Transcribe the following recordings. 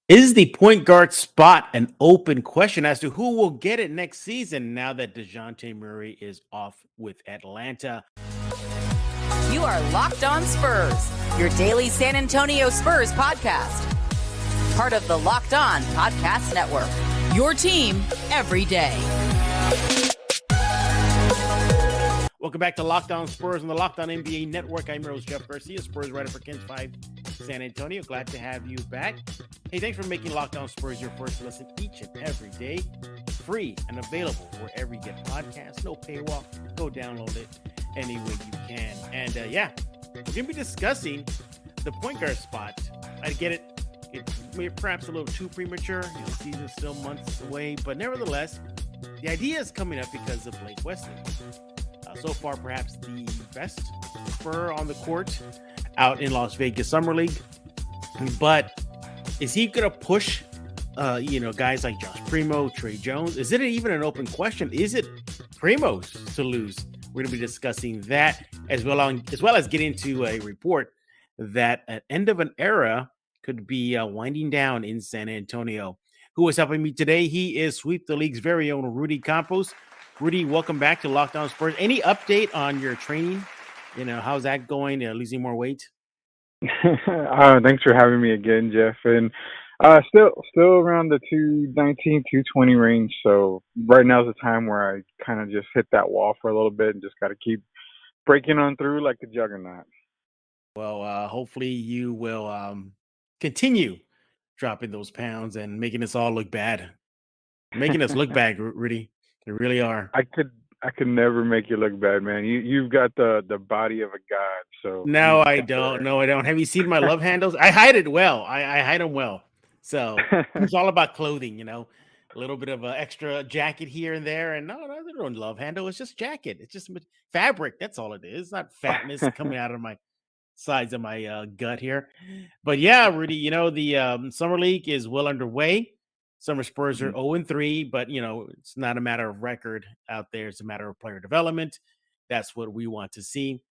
Is the point guard spot an open question as to who will get it next season now that DeJounte Murray is off with Atlanta? You are Locked On Spurs, your daily San Antonio Spurs podcast. Part of the Locked On Podcast Network, your team every day. Welcome back to Locked On Spurs on the Locked On NBA Network. I'm your host, Jeff Garcia, Spurs writer for Kens 5 San Antonio. Glad to have you back. Hey, thanks for making Locked On Spurs your first listen each and every day. Free and available wherever you get podcasts. No paywall. Go download it any way you can. And we're going to be discussing the point guard spot. I get it. It's perhaps a little too premature. The season's still months away. But nevertheless, the idea is coming up because of Blake Wesley. So far, perhaps the best Spur on the court out in Las Vegas Summer League. But is he going to push, guys like Josh Primo, Trey Jones? Is it even an open question? Is it Primo's to lose? We're going to be discussing that as well as get into a report that an end of an era could be winding down in San Antonio. Who is helping me today? He is Sweep the League's very own Rudy Campos. Rudy, welcome back to Locked On Spurs. Any update on your training? How's that going? Losing more weight? Thanks for having me again, Jeff. And still around the 219, 220 range. So right now is the time where I kind of just hit that wall for a little bit and just got to keep breaking on through like a juggernaut. Well, hopefully you will continue dropping those pounds and making us all look bad. Making us look bad, Rudy. They really are. I could never make you look bad, man. You've got the body of a god. So no, I don't. No, I don't. Have you seen my love handles? I hide it well. I hide them well. So it's all about clothing, a little bit of an extra jacket here and there. And no, they don't love handle. It's just jacket. It's just fabric. That's all it is. It's not fatness coming out of my sides of my gut here. But yeah, Rudy, the Summer League is well underway. Summer Spurs are 0-3, but, it's not a matter of record out there. It's a matter of player development. That's what we want to see.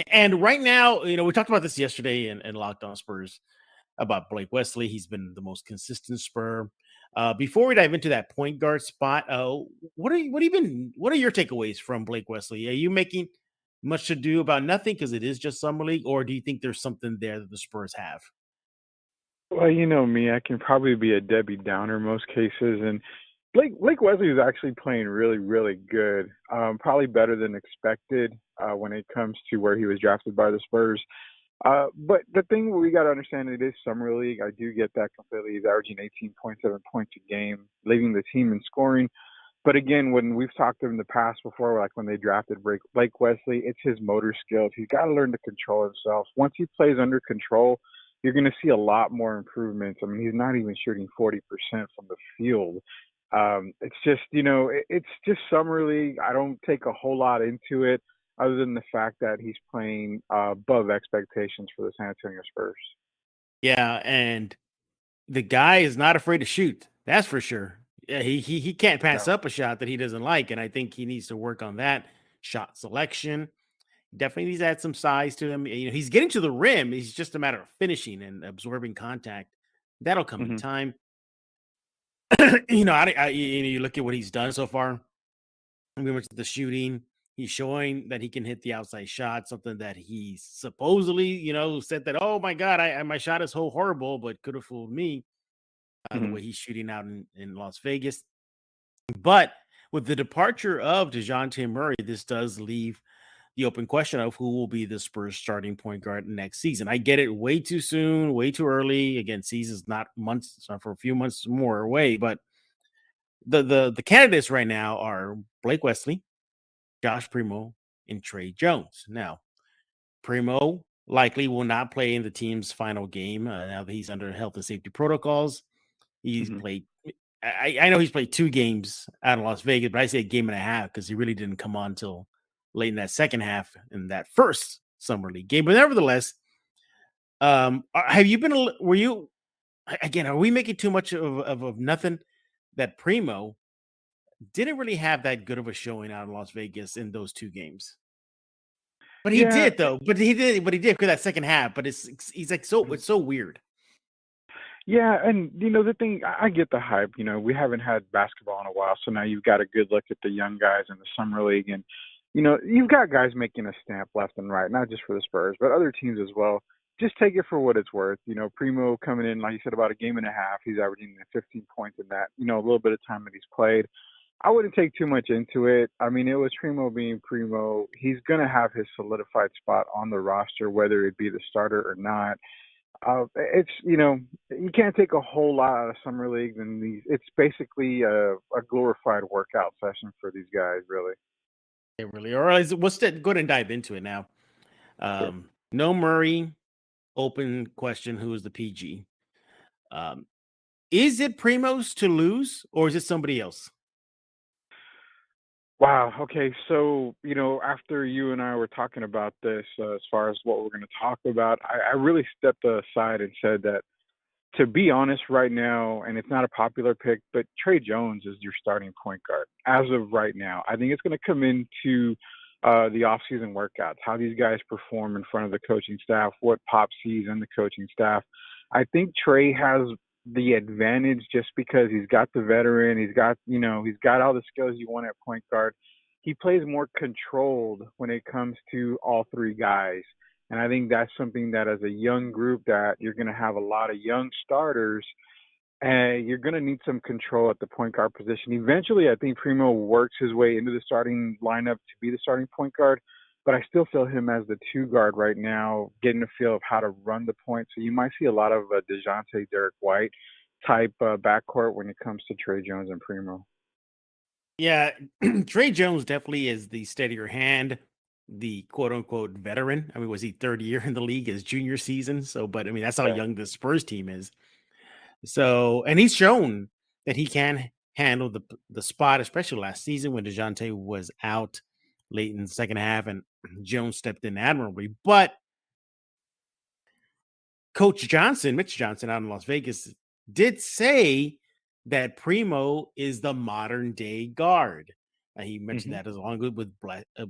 And right now, we talked about this yesterday in Locked On Spurs about Blake Wesley. He's been the most consistent Spur. Before we dive into that point guard spot, what are your takeaways from Blake Wesley? Are you making much to do about nothing because it is just Summer League, or do you think there's something there that the Spurs have? Well, you know me, I can probably be a Debbie Downer most cases, and Blake Wesley is actually playing really, really good. Probably better than expected when it comes to where he was drafted by the Spurs. But the thing we got to understand, it is Summer League. I do get that completely. He's averaging 18.7 points a game, leading the team in scoring. But again, when we've talked to him in the past before, like when they drafted Blake Wesley, it's his motor skills. He's got to learn to control himself. Once he plays under control, you're going to see a lot more improvements. I mean, he's not even shooting 40% from the field. It's just, it's just Summer League. I don't take a whole lot into it other than the fact that he's playing above expectations for the San Antonio Spurs. Yeah, and the guy is not afraid to shoot. That's for sure. Yeah, he can't pass up a shot that he doesn't like, and I think he needs to work on that shot selection. Definitely needs to add some size to him. He's getting to the rim. It's just a matter of finishing and absorbing contact. That'll come in time. You look at what he's done so far. We went to the shooting. He's showing that he can hit the outside shot, something that he supposedly, said that, oh my God, my shot is so horrible, but could have fooled me. The way he's shooting out in Las Vegas. But with the departure of DeJounte Murray, this does leave the open question of who will be the Spurs starting point guard next season. I get it way too soon, way too early. Again, season's not months, it's not for a few months more away, but the candidates right now are Blake Wesley, Josh Primo, and Trey Jones. Now, Primo likely will not play in the team's final game now that he's under health and safety protocols. He's played. I know he's played 2 games out in Las Vegas, but I say a game and a half because he really didn't come on until late in that second half in that first Summer League game. But nevertheless, are we making too much of nothing that Primo didn't really have that good of a showing out in Las Vegas in those 2 games? But he did though. But he did for that second half. But it's so weird. Yeah, and the thing, I get the hype. We haven't had basketball in a while, so now you've got a good look at the young guys in the summer league, and you've got guys making a stamp left and right, not just for the Spurs, but other teams as well. Just take it for what it's worth. Primo coming in, like you said, about a game and a half. He's averaging 15 points in that. A little bit of time that he's played. I wouldn't take too much into it. I mean, it was Primo being Primo. He's gonna have his solidified spot on the roster, whether it be the starter or not. It's you can't take a whole lot out of summer league, and it's basically a glorified workout session for these guys, really. It really, or is it, let's go ahead and dive into it now. Sure. No Murray, open question. Who is the PG? Um, is it Primo's to lose, or is it somebody else? Wow. Okay. So after you and I were talking about this, as far as what we're going to talk about, I really stepped aside and said that, to be honest, right now, and it's not a popular pick, but Trey Jones is your starting point guard as of right now. I think it's going to come into the offseason workouts, how these guys perform in front of the coaching staff, what Pop sees in the coaching staff. I think Trey has the advantage just because he's got the veteran, he's got all the skills you want at point guard. He plays more controlled when it comes to all three guys. And I think that's something that, as a young group, that you're going to have a lot of young starters, and you're going to need some control at the point guard position. Eventually, I think Primo works his way into the starting lineup to be the starting point guard, but I still feel him as the two guard right now, getting a feel of how to run the point. So you might see a lot of DeJounte, Derek White type backcourt when it comes to Trey Jones and Primo. Yeah, Trey Jones definitely is the steadier hand, the quote unquote veteran. I mean, was he third year in the league, his junior season? So, but I mean, that's how Yeah. young the Spurs team is. So, and he's shown that he can handle the spot, especially last season when DeJounte was out late in the second half and Jones stepped in admirably. But Coach Johnson, Mitch Johnson out in Las Vegas, did say that Primo is the modern day guard. He mentioned Hmm. that as along with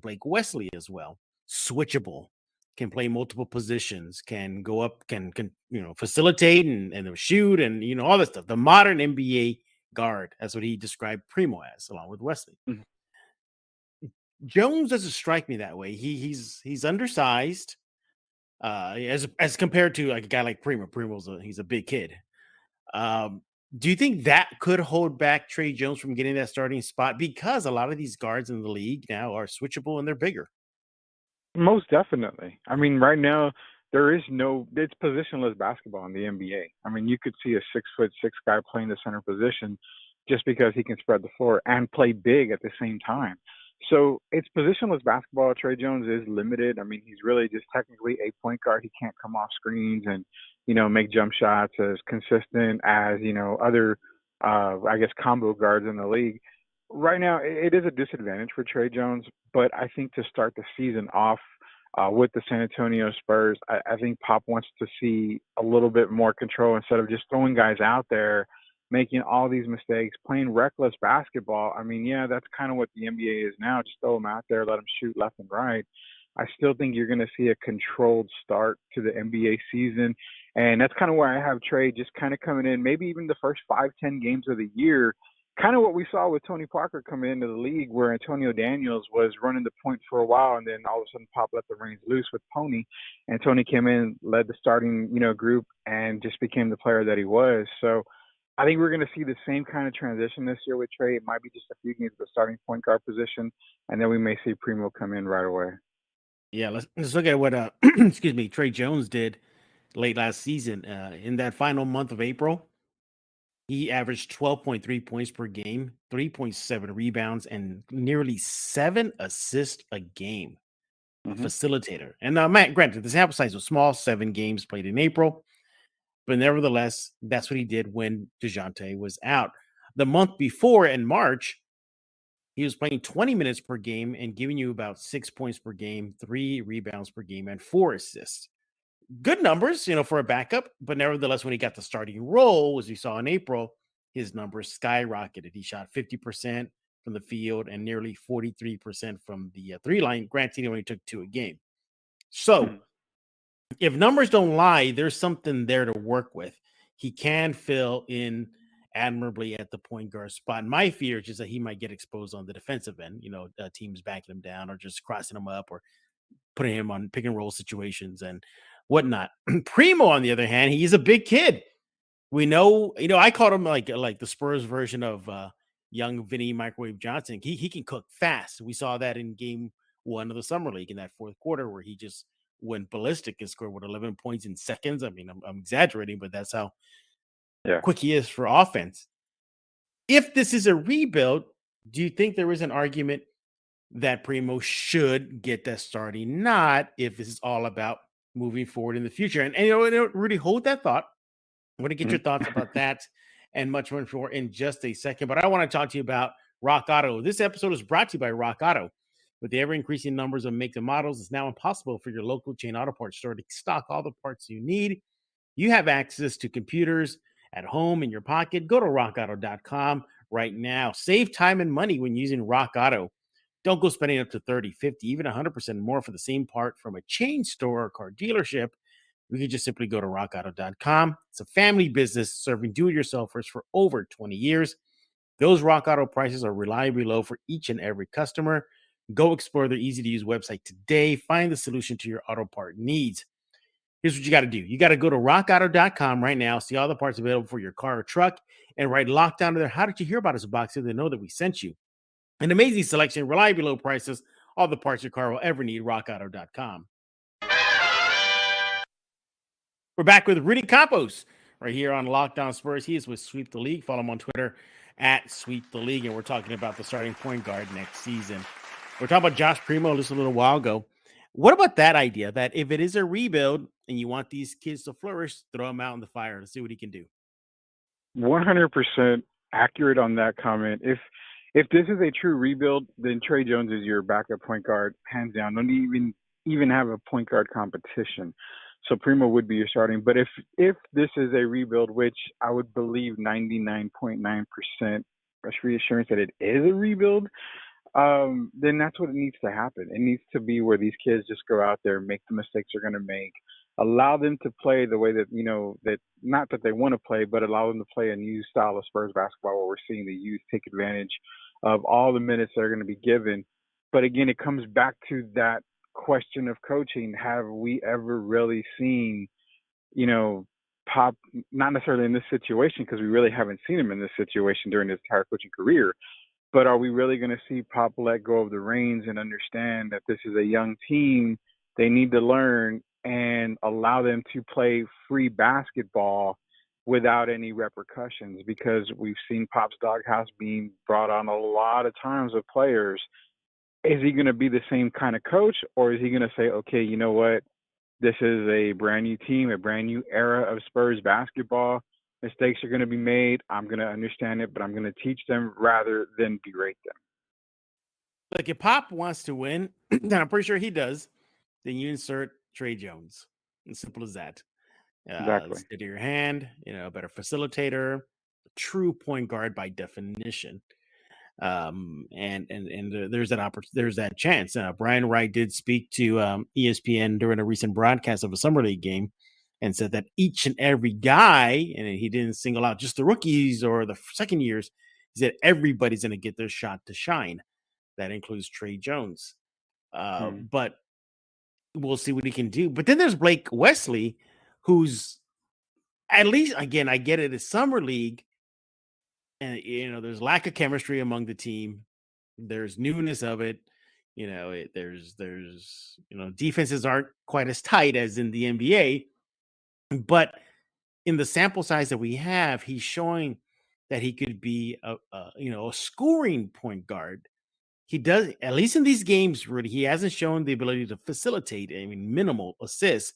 Blake Wesley as well. Switchable, can play multiple positions, can go up, can facilitate and shoot and all that stuff. The modern NBA guard, that's what he described Primo as, along with Wesley. Hmm. Jones doesn't strike me that way. He's undersized as compared to like a guy like Primo. He's a big kid. Um, do you think that could hold back Trey Jones from getting that starting spot? Because a lot of these guards in the league now are switchable and they're bigger. Most definitely. I mean, right now it's positionless basketball in the NBA. I mean, you could see a 6'6" guy playing the center position just because he can spread the floor and play big at the same time. So it's positionless basketball. Trey Jones is limited. I mean, he's really just technically a point guard. He can't come off screens and make jump shots as consistent as other I guess combo guards in the league. Right now, it is a disadvantage for Trey Jones, but I think to start the season off with the San Antonio Spurs, I think Pop wants to see a little bit more control instead of just throwing guys out there, making all these mistakes, playing reckless basketball. I mean, yeah, that's kind of what the NBA is now. Just throw them out there, let them shoot left and right. I still think you're going to see a controlled start to the NBA season. And that's kind of where I have Trey just kind of coming in, maybe even the first 5-10 games of the year, kind of what we saw with Tony Parker coming into the league, where Antonio Daniels was running the point for a while, and then all of a sudden Pop let the reins loose with Tony, and Tony came in, led the starting group, and just became the player that he was. So I think we're going to see the same kind of transition this year with Trey. It might be just a few games of the starting point guard position, and then we may see Primo come in right away. Yeah, let's look at what excuse me, Trey Jones did late last season. In that final month of April, he averaged 12.3 points per game, 3.7 rebounds, and nearly 7 assists a game. A Hmm. facilitator. And now, Matt, granted, the sample size was small, 7 games played in April, but nevertheless, that's what he did when DeJounte was out. The month before, in March, he was playing 20 minutes per game and giving you about 6 points per game, 3 rebounds per game, and 4 assists. Good numbers, for a backup, but nevertheless, when he got the starting role, as we saw in April, his numbers skyrocketed. He shot 50% from the field and nearly 43% from the 3 line. Granted, he only took 2 a game. So, if numbers don't lie, there's something there to work with. he can fill in admirably at the point guard spot. My fear is just that he might get exposed on the defensive end, teams backing him down or just crossing him up or putting him on pick and roll situations and whatnot. Primo, on the other hand, he's a big kid. We know, I called him like the Spurs version of young Vinny Microwave Johnson. He can cook fast. We saw that in game 1 of the summer league in that fourth quarter where he just went ballistic and scored with 11 points in seconds. I mean, I'm exaggerating, but that's how quick he is for offense. If this is a rebuild, do you think there is an argument that Primo should get that starting nod if this is all about moving forward in the future? And Rudy, hold that thought. I'm going to get your thoughts about that and much more in just a second. But I want to talk to you about Rock Auto. This episode is brought to you by Rock Auto. With the ever-increasing numbers of make and models, it's now impossible for your local chain auto parts store to stock all the parts you need. You have access to computers at home in your pocket. Go to rockauto.com right now. Save time and money when using Rock Auto. Don't go spending up to 30, 50, even 100% more for the same part from a chain store or car dealership. We can just simply go to rockauto.com. It's a family business serving do-it-yourselfers for over 20 years. Those Rock Auto prices are reliably low for each and every customer. Go explore their easy-to-use website today. Find the solution to your auto part needs. Here's what you got to do. You got to go to rockauto.com right now, see all the parts available for your car or truck, and write lockdown to there. How did you hear about us box so they know that we sent you? An amazing selection, reliably low prices, all the parts your car will ever need, rockauto.com. We're back with Rudy Campos right here on Locked On Spurs. He is with Sweep the League. Follow him on Twitter at Sweep the League, and we're talking about the starting point guard next season. We're talking about Josh Primo just a little while ago. What about that idea that if it is a rebuild and you want these kids to flourish, throw them out in the fire to see what he can do? 100% accurate on that comment. If this is a true rebuild, then Trey Jones is your backup point guard, hands down. Don't even have a point guard competition. So Primo would be your starting. But if this is a rebuild, which I would believe 99.9% reassurance that it is a rebuild, then that's what it needs to happen. It needs to be where these kids just go out there, make the mistakes they're going to make, allow them to play the way that, that not that they want to play, but allow them to play a new style of Spurs basketball where we're seeing the youth take advantage of all the minutes they're going to be given. But again, it comes back to that question of coaching. Have we ever really seen, Pop, not necessarily in this situation, because we really haven't seen him in this situation during his entire coaching career, but are we really going to see Pop let go of the reins and understand that this is a young team? They need to learn and allow them to play free basketball without any repercussions, because we've seen Pop's doghouse being brought on a lot of times with players. Is he going to be the same kind of coach, or is he going to say, okay, you know what? This is a brand new team, a brand new era of Spurs basketball. Mistakes are going to be made. I'm going to understand it, but I'm going to teach them rather than berate them. Look, if Pop wants to win, and I'm pretty sure he does, then you insert Trey Jones. As simple as that. Exactly. Steadier hand, a better facilitator, a true point guard by definition. And there's that chance. Brian Wright did speak to ESPN during a recent broadcast of a summer league game and said that each and every guy, and he didn't single out just the rookies or the second years, he said everybody's going to get their shot to shine. That includes Trey Jones. But we'll see what he can do. But then there's Blake Wesley, who's at least, again, I get it, it's summer league. And, there's lack of chemistry among the team. There's newness of it. There's defenses aren't quite as tight as in the NBA. But in the sample size that we have, he's showing that he could be a scoring point guard. He does, at least in these games, Rudy, he hasn't shown the ability to facilitate, minimal assists,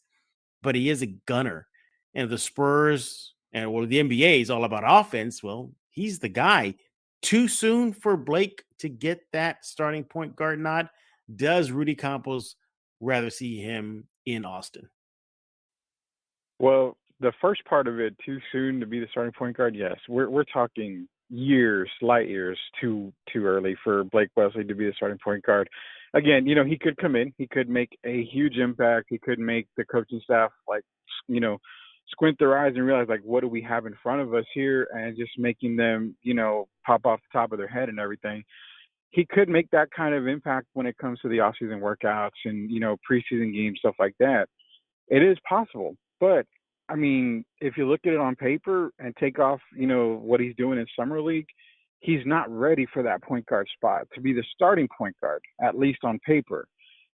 but he is a gunner. And the Spurs the NBA is all about offense. Well, he's the guy. Too soon for Blake to get that starting point guard nod? Does Rudy Campos rather see him in Austin? Well, the first part of it, too soon to be the starting point guard, yes. We're talking years, light years too early for Blake Wesley to be the starting point guard. Again, he could come in, he could make a huge impact, he could make the coaching staff squint their eyes and realize, like, what do we have in front of us here, and just making them, pop off the top of their head and everything. He could make that kind of impact when it comes to the off-season workouts and, preseason games, stuff like that. It is possible. But, I mean, if you look at it on paper and take off, what he's doing in Summer League, he's not ready for that point guard spot to be the starting point guard, at least on paper.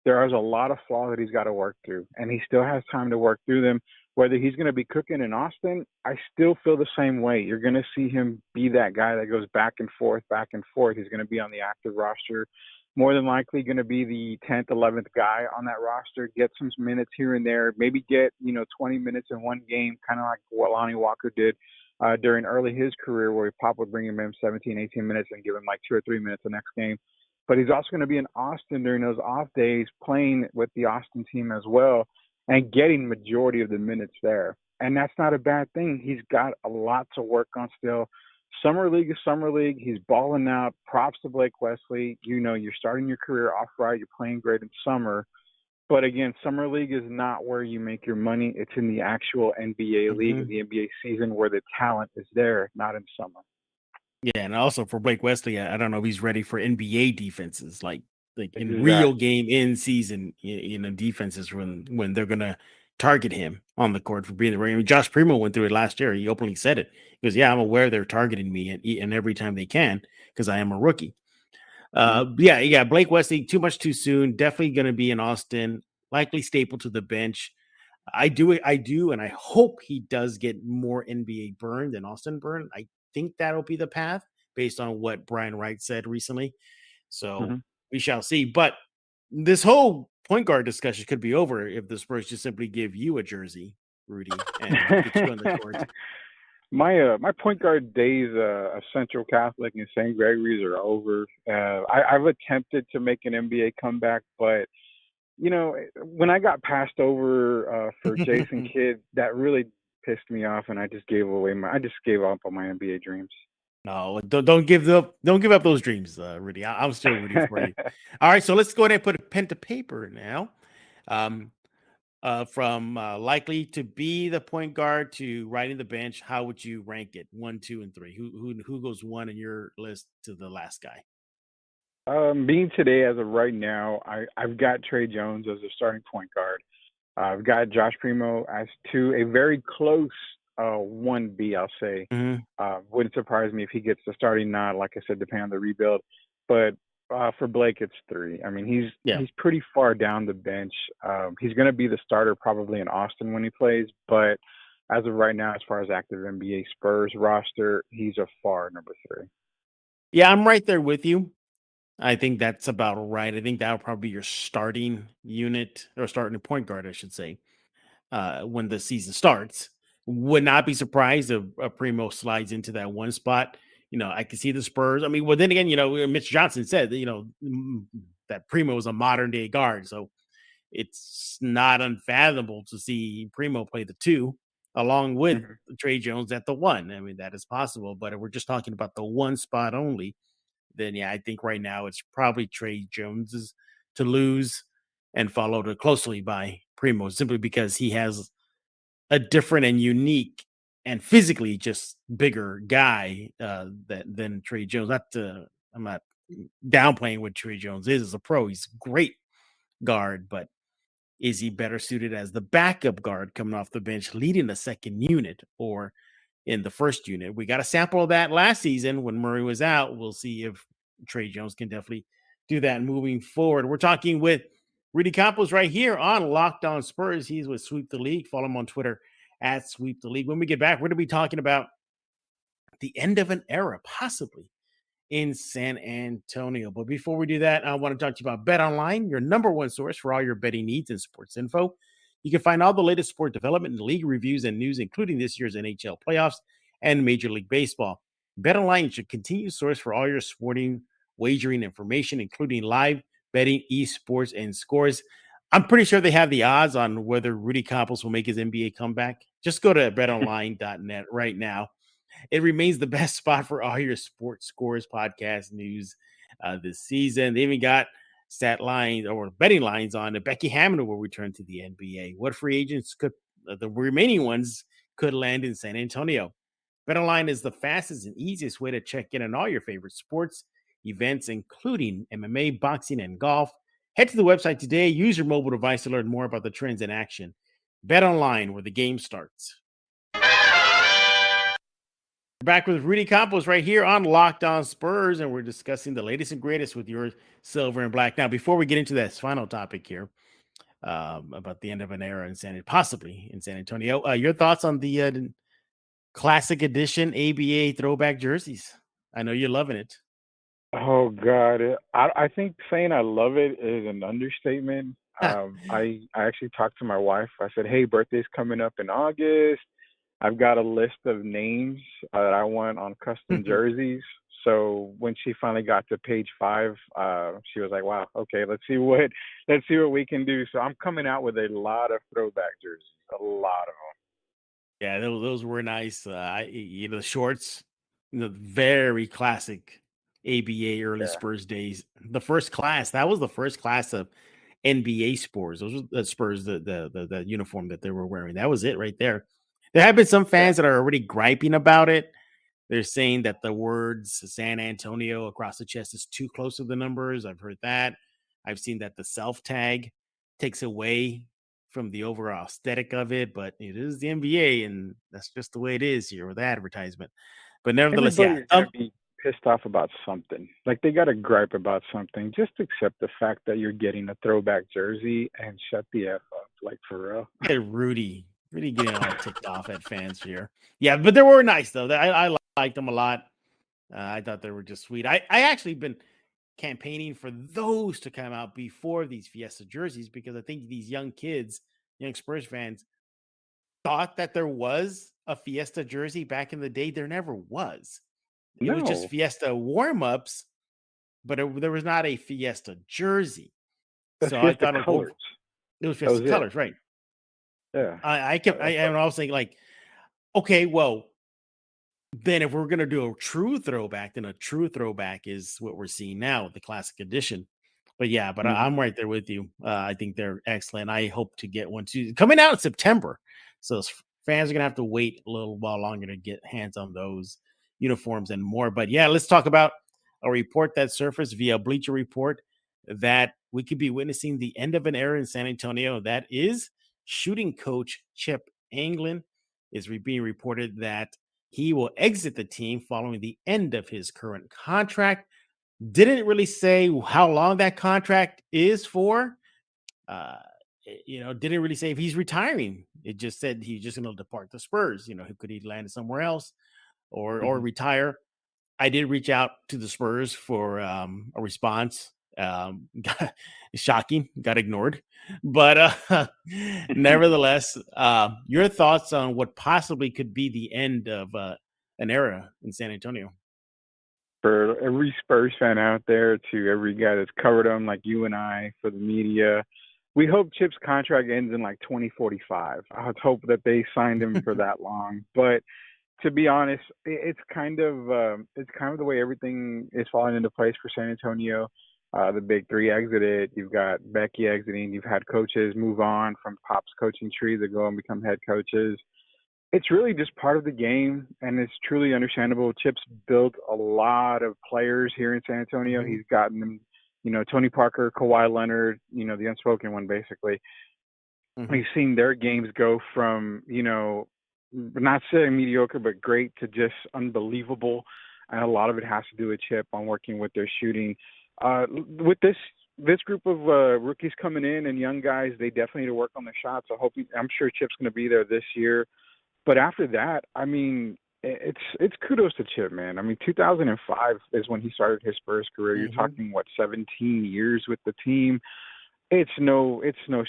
There is a lot of flaws that he's got to work through, and he still has time to work through them. Whether he's going to be cooking in Austin, I still feel the same way. You're going to see him be that guy that goes back and forth, back and forth. He's going to be on the active roster, more than likely going to be the 10th, 11th guy on that roster, get some minutes here and there, maybe get, 20 minutes in one game, kind of like what Lonnie Walker did during early his career, where Pop would bring him in 17, 18 minutes and give him like 2 or 3 minutes the next game. But he's also going to be in Austin during those off days, playing with the Austin team as well and getting majority of the minutes there. And that's not a bad thing. He's got a lot to work on still. Summer League is Summer League. He's balling out. Props to Blake Wesley. You're starting your career off right. You're playing great in summer. But again, Summer League is not where you make your money. It's in the actual NBA league, the NBA season, where the talent is there, not in summer. Yeah, and also for Blake Wesley, I don't know if he's ready for NBA defenses, like in Exactly. real game in season, defenses when they're gonna target him on the court for being the. I mean, Josh Primo went through it last year. He openly said it. He goes, "Yeah, I'm aware they're targeting me and every time they can because I am a rookie." Yeah, Blake Wesley, too much too soon. Definitely going to be in Austin, likely staple to the bench. I do, and I hope he does get more NBA burn than Austin burn. I think that'll be the path based on what Brian Wright said recently. So we shall see. But this whole point guard discussion could be over if the Spurs just simply give you a jersey, Rudy, and get you on the court. My point guard days of Central Catholic and St. Gregory's are over. I've attempted to make an NBA comeback, but when I got passed over for Jason Kidd, that really pissed me off, and I just gave up on my NBA dreams. No, don't give up those dreams, Rudy. I'm still rooting for you. All right, so let's go ahead and put a pen to paper now. From likely to be the point guard to riding the bench, how would you rank it? 1, 2, and 3. Who goes one in your list to the last guy? Being today, as of right now, I've got Trey Jones as a starting point guard. I've got Josh Primo as 2, a very close 1B, I'll say. Wouldn't surprise me if he gets the starting nod, like I said, depending on the rebuild. But for Blake, it's 3. I mean, he's pretty far down the bench. He's going to be the starter probably in Austin when he plays. But as of right now, as far as active NBA Spurs roster, he's a far number 3. Yeah, I'm right there with you. I think that's about right. I think that'll probably be your starting unit or starting point guard, I should say, when the season starts. Would not be surprised if Primo slides into that one spot. I can see the Spurs. I mean, well, then again, Mitch Johnson said that, that Primo is a modern day guard. So it's not unfathomable to see Primo play the 2 along with Trey Jones at the 1. I mean, that is possible. But if we're just talking about the 1 spot only, then yeah, I think right now it's probably Trey Jones's to lose and followed closely by Primo, simply because he has a different and unique and physically just bigger guy than Trey Jones. I'm not downplaying what Trey Jones is as a pro. He's a great guard, but is he better suited as the backup guard coming off the bench, leading the second unit, or in the first unit? We got a sample of that last season when Murray was out. We'll see if Trey Jones can definitely do that moving forward. We're talking with Rudy Campos right here on Locked On Spurs. He's with Sweep the League. Follow him on Twitter at Sweep the League. When we get back, we're going to be talking about the end of an era, possibly in San Antonio. But before we do that, I want to talk to you about Bet Online, your number one source for all your betting needs and sports info. You can find all the latest sport development and league reviews and news, including this year's NHL playoffs and Major League Baseball. BetOnline is your continued source for all your sporting wagering information, including live betting, esports, and scores. I'm pretty sure they have the odds on whether Rudy Campos will make his NBA comeback. Just go to betonline.net right now. It remains the best spot for all your sports scores, podcast news this season. They even got stat lines or betting lines on it. Becky Hammond will return to the NBA. What free agents could the remaining ones could land in San Antonio. BetOnline is the fastest and easiest way to check in on all your favorite sports events, including MMA, boxing, and golf. Head to the website today. Use your mobile device to learn more about the trends in action. BetOnline, where the game starts. We're back with Rudy Campos right here on Locked On Spurs, and we're discussing the latest and greatest with your silver and black. Now, before we get into this final topic here about the end of an era in possibly in San Antonio, your thoughts on the Classic Edition ABA throwback jerseys? I know you're loving it. Oh God, I think saying I love it is an understatement. I actually talked to my wife. I said, "Hey, birthday's coming up in August. I've got a list of names that I want on custom jerseys." So when she finally got to page 5, she was like, "Wow, okay, let's see what we can do." So I'm coming out with a lot of throwback jerseys, a lot of them. Yeah, those were nice. The shorts, very classic ABA early Yeah, Spurs days. The first class, that was the first class of NBA Spurs. Those were the Spurs, the uniform that they were wearing. That was it right there. There have been some yeah. fans that are already griping about it. They're saying that the words San Antonio across the chest is too close to the numbers. I've heard that. I've seen that the self tag takes away from the overall aesthetic of it, but it is the NBA, and that's just the way it is here with advertisement. But nevertheless, yeah. Everybody's gonna be pissed off about something. Like they got to gripe about something. Just accept the fact that you're getting a throwback jersey and shut the f up. Like for real. Hey, Rudy getting all ticked off at fans here. Yeah, but they were nice though. I liked them a lot. I thought they were just sweet. I actually been campaigning for those to come out before these Fiesta jerseys because I think these young kids, young Spurs fans, thought that there was a Fiesta jersey back in the day. There never was. It was just No, Fiesta warm-ups, but there was not a Fiesta jersey. that's So I just the thought colors. it was That Fiesta was it. colors, right? Yeah. And I was thinking like, okay, well, then if we're gonna do a true throwback, then a true throwback is what we're seeing now, the classic edition. But yeah, but Mhm. I'm right there with you. I think they're excellent. I hope to get one too. Coming out in September. So fans are gonna have to wait a little while longer to get hands on those uniforms and more. But yeah, let's talk about a report that surfaced via Bleacher Report that we could be witnessing the end of an era in San Antonio. That is shooting coach Chip Anglin is being reported that he will exit the team following the end of his current contract. Didn't really say how long that contract is for. Uh, didn't really say if he's retiring. It just said he's just going to depart the Spurs. Could he land somewhere else or Mhm. retire? I did reach out to the Spurs for a response. Shocking, got ignored. But nevertheless, your thoughts on what possibly could be the end of an era in San Antonio? For every Spurs fan out there, to every guy that's covered them, like you and I, for the media, we hope Chip's contract ends in like 2045. I would hope that they signed him for that long. But to be honest, it's kind of the way everything is falling into place for San Antonio. The big three exited. You've got Becky exiting. You've had coaches move on from Pop's coaching tree to go and become head coaches. It's really just part of the game, and it's truly understandable. Chip's built a lot of players here in San Antonio. Mhm, He's gotten them, Tony Parker, Kawhi Leonard, the unspoken one, basically. mhm. We've seen their games go from, not saying mediocre, but great to just unbelievable. And a lot of it has to do with Chip on working with their shooting. With this group of rookies coming in and young guys, they definitely need to work on their shots. I'm sure Chip's going to be there this year. But after that, I mean, it's kudos to Chip, man. I mean, 2005 is when he started his Spurs career. You're Mhm. talking 17 years with the team. It's no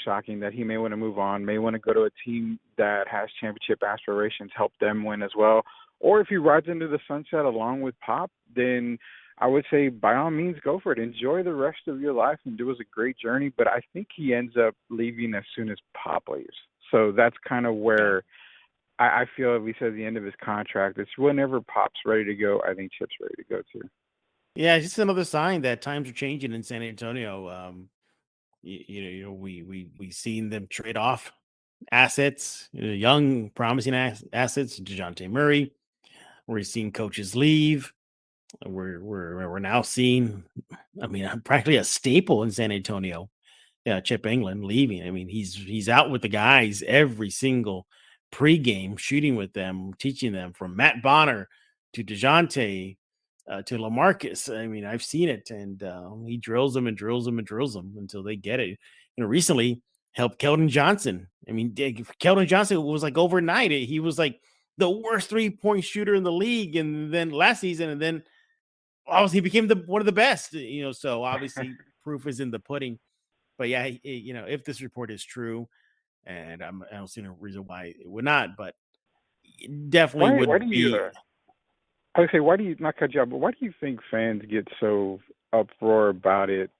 shocking that he may want to move on, may want to go to a team that has championship aspirations, help them win as well. Or if he rides into the sunset along with Pop, then I would say by all means go for it. Enjoy the rest of your life and do us a great journey. But I think he ends up leaving as soon as Pop leaves. So that's kind of Yeah. where I feel at least at the end of his contract, it's whenever Pop's ready to go, I think Chip's ready to go too. Yeah, it's just another sign that times are changing in San Antonio. We seen them trade off. assets, young, promising assets. DeJounte Murray. We're seeing coaches leave. We're now seeing, I mean, practically a staple in San Antonio. Yeah, Chip England leaving. I mean, he's out with the guys every single pregame, shooting with them, teaching them from Matt Bonner to DeJounte to LaMarcus. I mean, I've seen it, and he drills them and drills them and drills them until they get it. Recently helped Keldon Johnson. I mean, Keldon Johnson was like overnight. He was like the worst 3-point shooter in the league, and then last season, and then obviously he became one of the best. So obviously proof is in the pudding. But yeah, if this report is true, and I don't see no reason why it would not, but it definitely Why would do you? be. I would say, why do you not cut you off? But why do you think fans get so uproar about it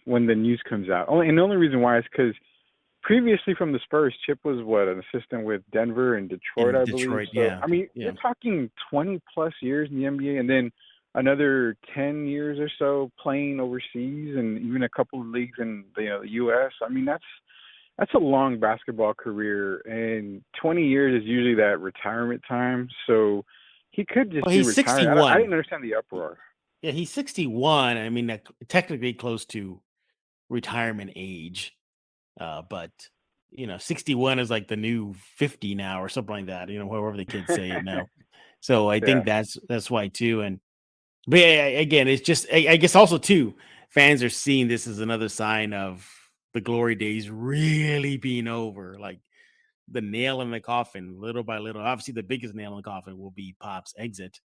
when the news comes out? And the only reason why is because previously from the Spurs, Chip was an assistant with Denver and Detroit, In I Detroit, believe. So yeah, I mean, yeah. you're talking 20 plus years in the NBA, and then another 10 years or so playing overseas, and even a couple of leagues in the U.S. I mean, that's a long basketball career, and 20 years is usually that retirement time. So he could just Well, be he's retired. I 61. didn't understand the uproar. Yeah, he's 61. I mean, technically close to retirement age, but 61 is like the new 50 now or something like that. However the kids say it now. So I Yeah, think that's why too. And but yeah, again, it's just I guess also too, fans are seeing this as another sign of the glory days really being over. Like the nail in the coffin, little by little. Obviously, the biggest nail in the coffin will be Pop's exit.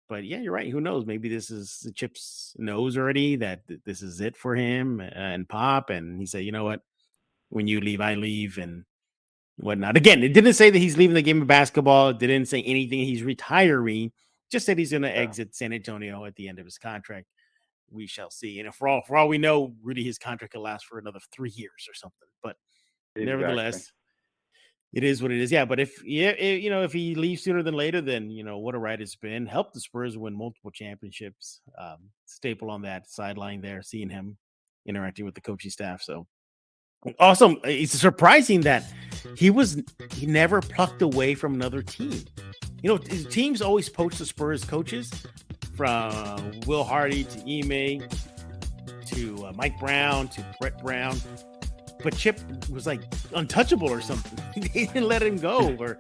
But yeah, you're right. Who knows? Maybe this is the Chips knows already that this is it for him and Pop, and he said, you know what? When you leave, I leave, and whatnot. Again, it didn't say that he's leaving the game of basketball. It didn't say anything. He's retiring. Just said he's going to yeah, exit San Antonio at the end of his contract. We shall see. And for all we know, Rudy, his contract will last for another 3 years or something. But exactly. nevertheless, it is what it is. Yeah, but if he leaves sooner than later, then what a ride it's been. Helped the Spurs win multiple championships. Staple on that sideline there, seeing him interacting with the coaching staff. So also, it's surprising that he never plucked away from another team. Teams always poach the Spurs coaches, from Will Hardy to Ime to Mike Brown to Brett Brown. But Chip was like untouchable or something. They didn't let him go. Or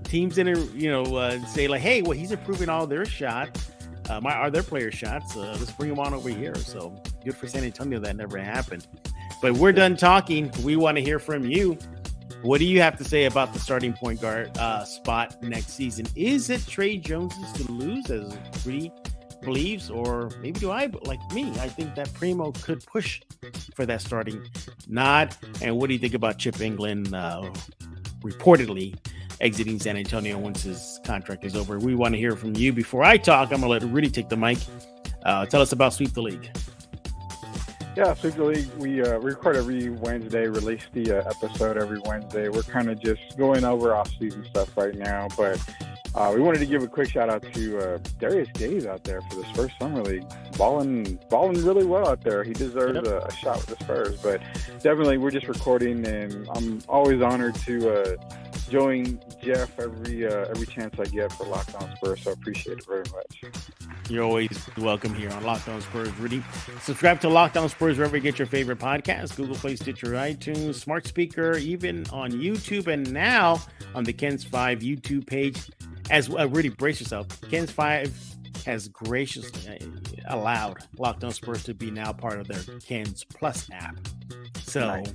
teams didn't, say like, "Hey, well, he's improving all their shots, their player shots. Let's bring him on over here." So good for San Antonio that never happened. But we're done talking. We want to hear from you. What do you have to say about the starting point guard spot next season? Is it Trey Jones's to lose, as Rudy believes, or maybe do I, like me? I think that Primo could push for that starting nod. And what do you think about Chip England reportedly exiting San Antonio once his contract is over? We want to hear from you. Before I talk, I'm going to let Rudy take the mic. Tell us about Sweep the League. Yeah, Sweep the League, we record every Wednesday, release the episode every Wednesday. We're kind of just going over off-season stuff right now, but we wanted to give a quick shout-out to Darius Gaze out there for the Spurs Summer League. Balling really well out there. He deserves a shot with the Spurs, but definitely we're just recording, and I'm always honored to join Jeff every chance I get for Locked On Spurs, so I appreciate it very much. You're always welcome here on Locked On Spurs, Rudy. Subscribe to Locked On Spurs wherever you get your favorite podcasts: Google Play, Stitcher, iTunes, Smart Speaker, even on YouTube, and now on the Ken's 5 YouTube page. As Rudy, brace yourself. Ken's 5 has graciously allowed Locked On Spurs to be now part of their Ken's Plus app. So Nice.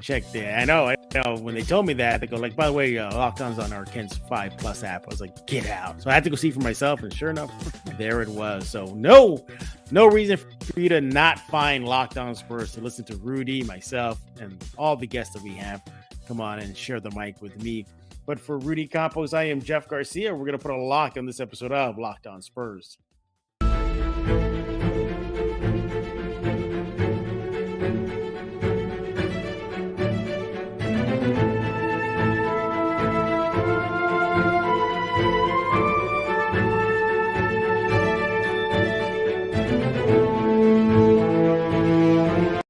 check there. I know. When they told me that, they go like, by the way, Locked On's on our Ken's 5 Plus app. I was like, get out. So I had to go see for myself, and sure enough, there it was. So no reason for you to not find Locked On Spurs to listen to Rudy, myself, and all the guests that we have. Come on and share the mic with me. But for Rudy Campos, I am Jeff Garcia. We're going to put a lock on this episode of Locked On Spurs.